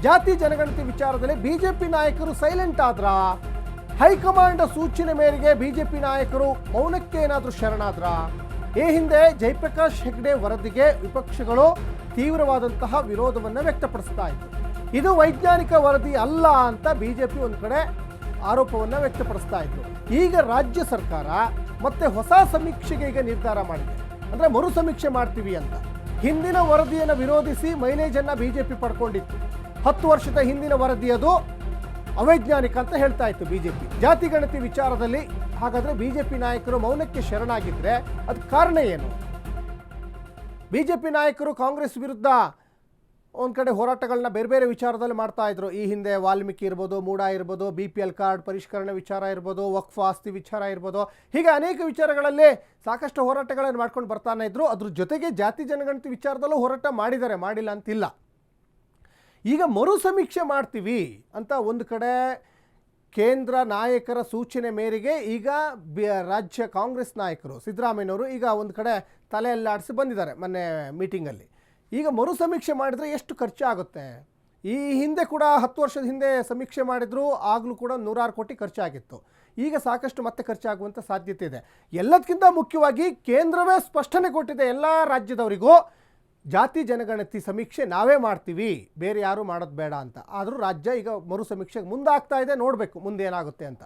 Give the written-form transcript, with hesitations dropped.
ಜಾತಿ ಜನಗಣತಿ ವಿಚಾರದಲ್ಲಿ ಬಿಜೆಪಿ ನಾಯಕರು ಸೈಲೆಂಟ್ ಆದ್ರ? ಹೈಕಮಾಂಡ್ ಸೂಚನೆ ಮೇರೆಗೆ ಬಿಜೆಪಿ ನಾಯಕರು ಮೌನಕ್ಕೆ ಏನಾದರೂ ಶರಣಾದ್ರ? ಈ ಹಿಂದೆ ಜಯಪ್ರಕಾಶ್ ಹೆಗ್ಡೆ ವರದಿಗೆ ವಿಪಕ್ಷಗಳು ತೀವ್ರವಾದಂತಹ ವಿರೋಧವನ್ನು ವ್ಯಕ್ತಪಡಿಸ್ತಾ ಇತ್ತು. ಇದು ವೈಜ್ಞಾನಿಕ ವರದಿ ಅಲ್ಲ ಅಂತ ಬಿಜೆಪಿ ಒಂದು ಕಡೆ ಆರೋಪವನ್ನು ವ್ಯಕ್ತಪಡಿಸ್ತಾ ಇತ್ತು. ಈಗ ರಾಜ್ಯ ಸರ್ಕಾರ ಮತ್ತೆ ಹೊಸ ಸಮೀಕ್ಷೆಗೆ ಈಗ ನಿರ್ಧಾರ ಮಾಡಿದೆ. ಅಂದರೆ ಮರು ಸಮೀಕ್ಷೆ ಮಾಡ್ತೀವಿ ಅಂತ. ಹಿಂದಿನ ವರದಿಯನ್ನು ವಿರೋಧಿಸಿ ಮೈಲೇಜನ್ನು ಬಿಜೆಪಿ ಪಡ್ಕೊಂಡಿತ್ತು. 10 ವರ್ಷದ ಹಿಂದಿನ ವರದಿ ಅದು ಅವೈಜ್ಞಾನಿಕ ಅಂತ ಹೇಳ್ತಾ ಇತ್ತು ಬಿಜೆಪಿ. ಜಾತಿ ಗಣತಿ ವಿಚಾರದಲ್ಲಿ ಹಾಗಾದರೆ ಬಿಜೆಪಿ ನಾಯಕರು ಮೌನಕ್ಕೆ ಶರಣಾಗಿದ್ರೆ ಅದಕ್ಕೆ ಕಾರಣ ಏನು? ಬಿಜೆಪಿ ನಾಯಕರು ಕಾಂಗ್ರೆಸ್ ವಿರುದ್ಧ ಒಂದು ಕಡೆ ಹೋರಾಟಗಳನ್ನ ಬೇರೆ ಬೇರೆ ವಿಚಾರದಲ್ಲಿ ಮಾಡ್ತಾ ಇದ್ರು. ಈ ಹಿಂದೆ ವಾಲ್ಮೀಕಿ ಇರ್ಬೋದು, ಮೂಡ ಇರ್ಬೋದು, BPL ಕಾರ್ಡ್ ಪರಿಷ್ಕರಣೆ ವಿಚಾರ ಇರ್ಬೋದು, ವಕ್ಫ್ ಆಸ್ತಿ ವಿಚಾರ ಇರ್ಬೋದು, ಹೀಗೆ ಅನೇಕ ವಿಚಾರಗಳಲ್ಲಿ ಸಾಕಷ್ಟು ಹೋರಾಟಗಳನ್ನು ಮಾಡ್ಕೊಂಡು ಬರ್ತಾನೆ ಇದ್ರು. ಅದ್ರ ಜೊತೆಗೆ ಜಾತಿ ಜನಗಣತಿ ವಿಚಾರದಲ್ಲೂ ಹೋರಾಟ ಮಾಡಿದ್ದಾರೆ, ಮಾಡಿಲ್ಲ ಅಂತಿಲ್ಲ. ಈಗ ಮರು ಸಮೀಕ್ಷೆ ಮಾಡ್ತೀವಿ ಅಂತ ಒಂದು ಕಡೆ ಕೇಂದ್ರ ನಾಯಕರ ಸೂಚನೆ ಮೇರೆಗೆ ಈಗ ರಾಜ್ಯ ಕಾಂಗ್ರೆಸ್ ನಾಯಕರು ಸಿದ್ದರಾಮಯ್ಯನವರು ಈಗ ಒಂದು ಕಡೆ ತಲೆಯಲ್ಲಾಡಿಸಿ ಬಂದಿದ್ದಾರೆ ಮೊನ್ನೆ ಮೀಟಿಂಗಲ್ಲಿ. ಈಗ ಮರು ಸಮೀಕ್ಷೆ ಮಾಡಿದರೆ ಎಷ್ಟು ಖರ್ಚಾಗುತ್ತೆ? ಈ ಹಿಂದೆ ಕೂಡ 10 ವರ್ಷದ ಹಿಂದೆ ಸಮೀಕ್ಷೆ ಮಾಡಿದ್ರು, ಆಗಲೂ ಕೂಡ 106 ಕೋಟಿ ಖರ್ಚಾಗಿತ್ತು. ಈಗ ಸಾಕಷ್ಟು ಮತ್ತೆ ಖರ್ಚಾಗುವಂಥ ಸಾಧ್ಯತೆ ಇದೆ. ಎಲ್ಲದಕ್ಕಿಂತ ಮುಖ್ಯವಾಗಿ ಕೇಂದ್ರವೇ ಸ್ಪಷ್ಟನೆ ಕೊಟ್ಟಿದೆ ಎಲ್ಲ ರಾಜ್ಯದವರಿಗೂ, ಜಾತಿ ಜನಗಣತಿ ಸಮೀಕ್ಷೆ ನಾವೇ ಮಾಡ್ತೀವಿ, ಬೇರೆ ಯಾರೂ ಮಾಡೋದು ಬೇಡ ಅಂತ. ಆದರೂ ರಾಜ್ಯ ಈಗ ಮರು ಸಮೀಕ್ಷೆಗೆ ಮುಂದಾಗ್ತಾ ಇದೆ. ನೋಡಬೇಕು ಮುಂದೆ ಏನಾಗುತ್ತೆ ಅಂತ.